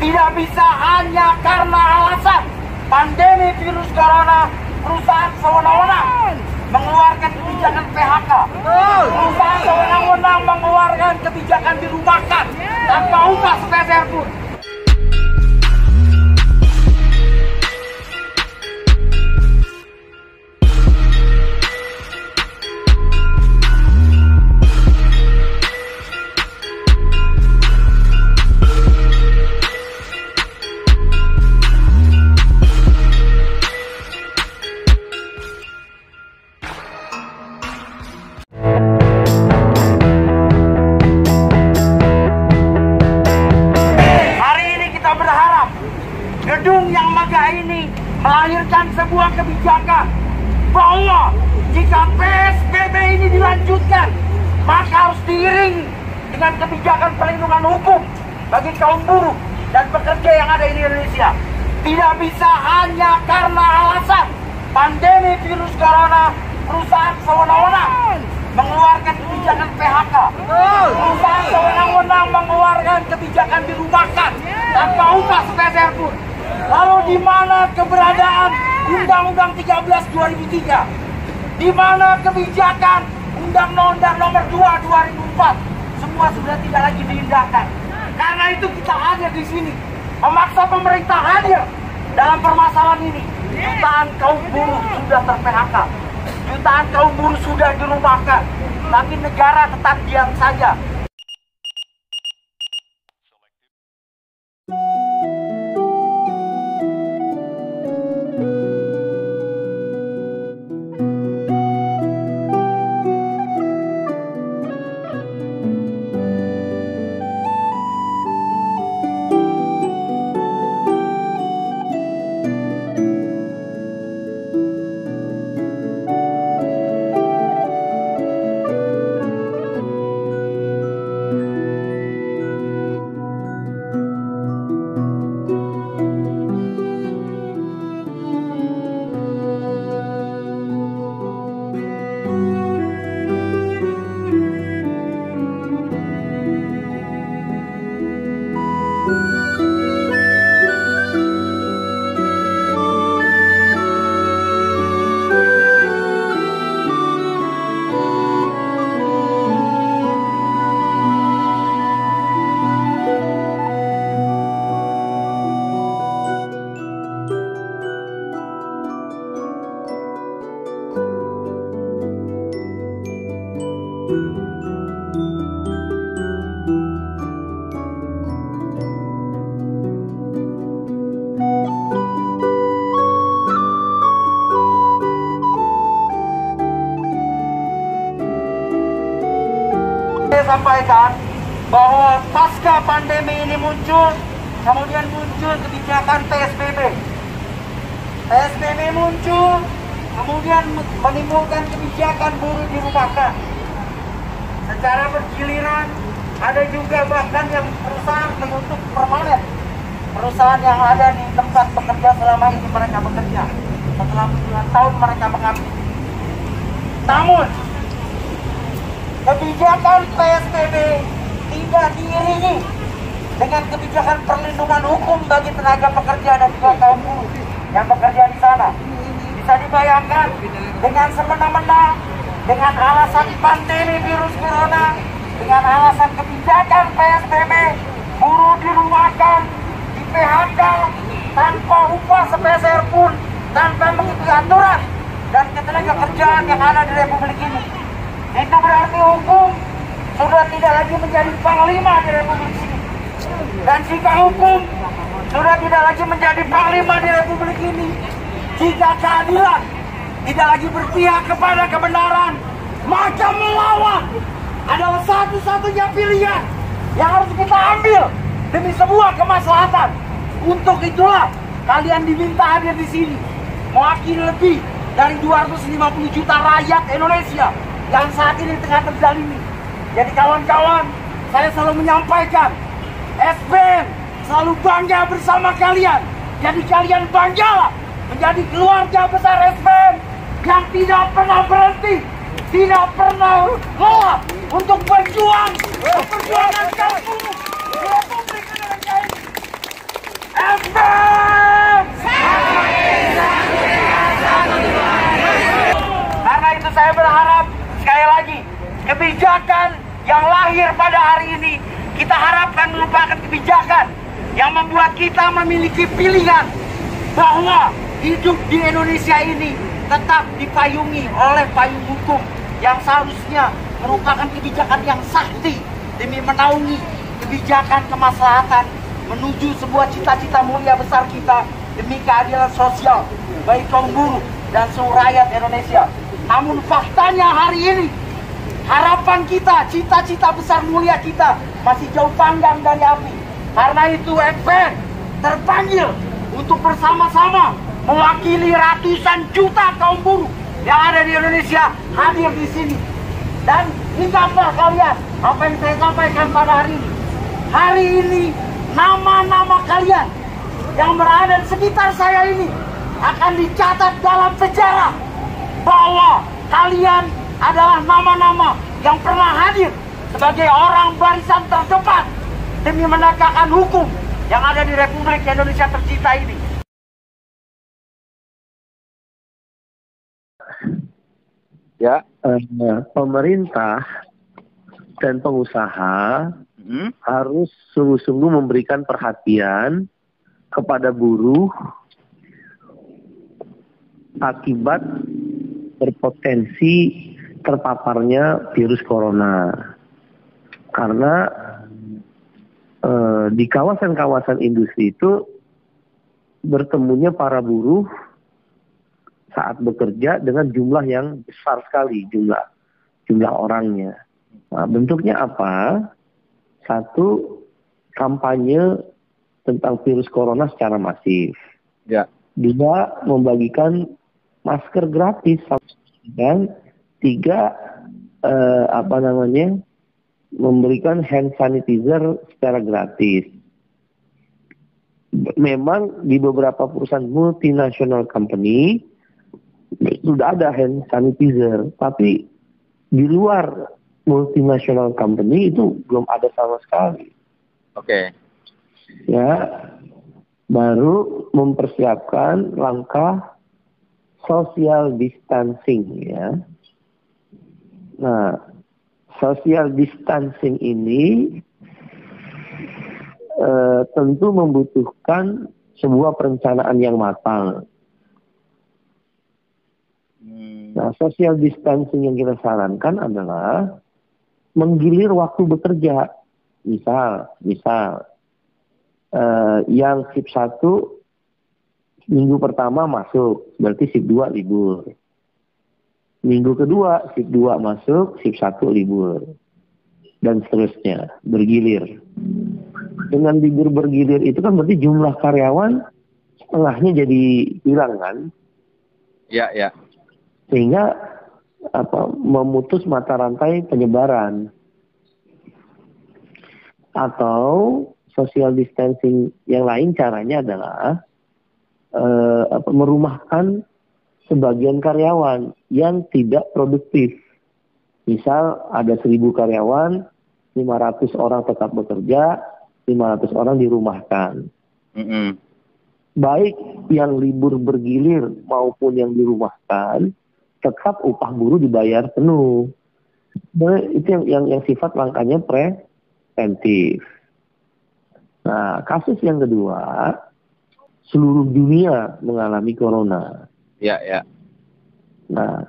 Tidak bisa hanya karena alasan pandemi virus corona, perusahaan sewenang-wenang mengeluarkan kebijakan PHK. Perusahaan sewenang-wenang mengeluarkan kebijakan dirumahkan tanpa upah sepeser pun. Gedung yang megah ini melahirkan sebuah kebijakan bahwa jika PSBB ini dilanjutkan, maka harus diiringi dengan kebijakan perlindungan hukum bagi kaum buruh dan pekerja yang ada di Indonesia. Tidak bisa hanya karena alasan pandemi virus corona, perusahaan sewenang-wenang mengeluarkan kebijakan PHK. Perusahaan sewenang-wenang mengeluarkan kebijakan dirumahkan tanpa upah sepeser pun. Lalu di mana keberadaan Undang-Undang 13 2003? Di mana kebijakan Undang-Undang nomor 2 2004? Semua sudah tidak lagi diindahkan. Karena itu kita hadir di sini, memaksa pemerintah hadir dalam permasalahan ini. Jutaan kaum buruh sudah ter-PHK, jutaan kaum buruh sudah dirumahkan, tapi negara tetap diam saja. Saya sampaikan bahwa pasca pandemi ini muncul, kemudian muncul kebijakan PSBB. PSBB muncul, kemudian menimbulkan kebijakan buruh dirumahkan. Secara bergiliran, ada juga bahkan yang perusahaan menutup permanen. Perusahaan yang ada di tempat bekerja selama ini mereka bekerja. Setelah 9 tahun mereka mengabdi. Namun, kebijakan PSBB tidak diiringi dengan kebijakan perlindungan hukum bagi tenaga pekerja dan juga kaum buruh yang bekerja di sana. Bisa dibayangkan dengan semena-mena, dengan alasan pandemi virus corona, dengan alasan kebijakan PSBB, buruh dirumahkan, di PHK tanpa upah sepeser pun, tanpa mengikuti aturan dan ketenaga kerjaan yang ada di Republik ini. Itu berarti hukum sudah tidak lagi menjadi panglima di Republik ini. Dan jika hukum sudah tidak lagi menjadi panglima di Republik ini, jika keadilan tidak lagi berpihak kepada kebenaran, maka melawan adalah satu-satunya pilihan yang harus kita ambil demi sebuah kemaslahatan. Untuk itulah kalian diminta hadir di sini, mewakili lebih dari 250 juta rakyat Indonesia yang saat ini tengah terzalimi. Jadi kawan-kawan, saya selalu menyampaikan, SBN selalu bangga bersama kalian. Jadi kalian banggalah menjadi keluarga besar SBN yang tidak pernah berhenti, tidak pernah lelah untuk berjuang, perjuangan kaum buruh di Republik Indonesia ini. pada hari ini kita harapkan merupakan kebijakan yang membuat kita memiliki pilihan bahwa hidup di Indonesia ini tetap dipayungi oleh payung hukum yang seharusnya merupakan kebijakan yang sakti demi menaungi kebijakan kemaslahatan menuju sebuah cita-cita mulia besar kita demi keadilan sosial bagi kaum buruh dan seluruh rakyat Indonesia. Namun faktanya hari ini harapan kita, cita-cita besar mulia kita masih jauh panggang dari api. Karena itu FPN terpanggil untuk bersama-sama mewakili ratusan juta kaum buruh yang ada di Indonesia hadir di sini. Dan ingatlah kalian apa yang saya sampaikan pada hari ini. Hari ini nama-nama kalian yang berada di sekitar saya ini akan dicatat dalam sejarah bahwa kalian adalah nama-nama yang pernah hadir sebagai orang barisan terdepan demi menegakkan hukum yang ada di Republik Indonesia tercinta ini. Ya, pemerintah dan pengusaha harus sungguh-sungguh memberikan perhatian kepada buruh akibat berpotensi terpaparnya virus corona. Karena di kawasan-kawasan industri itu bertemunya para buruh saat bekerja dengan jumlah yang besar sekali, jumlah orangnya. Nah, bentuknya apa? Satu, kampanye tentang virus corona secara masif. Ya. Dua, membagikan masker gratis. Dan tiga, memberikan hand sanitizer secara gratis. Memang di beberapa perusahaan multinational company sudah ada hand sanitizer, tapi di luar multinational company itu belum ada sama sekali. Oke. Ya, baru mempersiapkan langkah social distancing ya. Nah, social distancing ini tentu membutuhkan sebuah perencanaan yang matang. Nah, social distancing yang kita sarankan adalah menggilir waktu bekerja. Misal, yang shift 1 minggu pertama masuk, berarti shift 2 libur. Minggu kedua, shift 2 masuk, shift 1 libur. Dan seterusnya, bergilir. Dengan libur bergilir itu kan berarti jumlah karyawan setengahnya jadi hilang kan? Ya, ya. Sehingga memutus mata rantai penyebaran. Atau social distancing yang lain caranya adalah merumahkan sebagian karyawan yang tidak produktif. Misal ada 1.000 karyawan, 500 orang tetap bekerja, 500 orang dirumahkan. Baik yang libur bergilir maupun yang dirumahkan, tetap upah buruh dibayar penuh. Nah, itu yang sifat langkahnya preventif. Nah, kasus yang kedua, seluruh dunia mengalami corona. Ya, ya. Nah,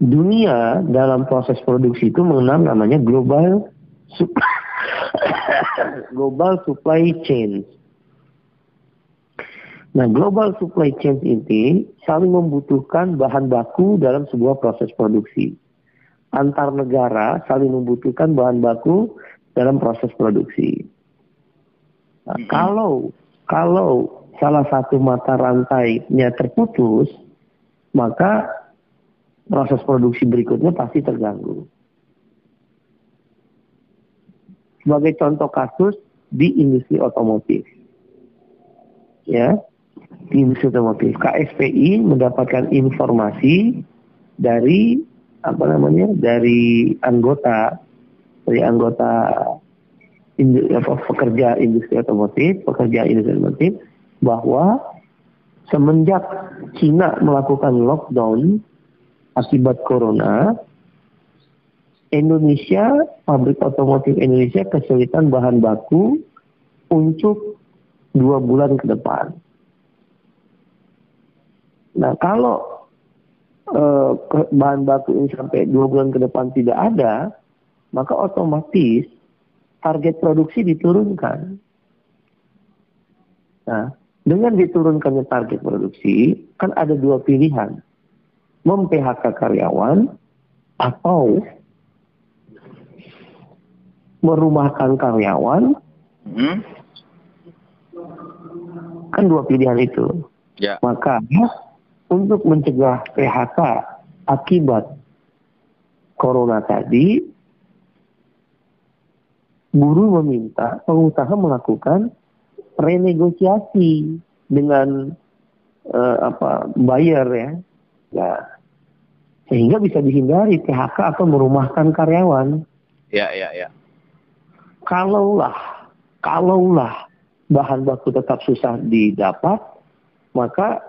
dunia dalam proses produksi itu mengenal namanya global supply chain. Nah, global supply chain ini saling membutuhkan bahan baku dalam sebuah proses produksi. Antar negara saling membutuhkan bahan baku dalam proses produksi. Nah, kalau salah satu mata rantainya terputus, maka proses produksi berikutnya pasti terganggu. Sebagai contoh kasus di industri otomotif. Ya. Di industri otomotif, KSPI mendapatkan informasi dari anggota pekerja industri otomotif bahwa semenjak Cina melakukan lockdown akibat corona, Indonesia, pabrik otomotif Indonesia kesulitan bahan baku untuk 2 bulan ke depan. Nah, kalau bahan baku ini sampai 2 bulan ke depan tidak ada, maka otomatis target produksi diturunkan. Nah, dengan diturunkannya target produksi, kan ada 2 pilihan. Mem-PHK karyawan atau merumahkan karyawan. Kan 2 pilihan itu. Ya. Maka untuk mencegah PHK akibat corona tadi, buruh meminta pengusaha melakukan renegosiasi dengan buyer ya. Nah, sehingga bisa dihindari PHK atau merumahkan karyawan. Ya. Kalaulah bahan baku tetap susah didapat, maka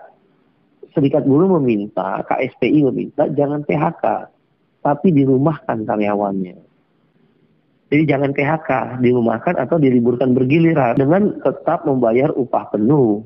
Serikat Buruh meminta, KSPI meminta jangan PHK, tapi dirumahkan karyawannya. Jadi jangan PHK, dirumahkan atau diliburkan bergiliran dengan tetap membayar upah penuh.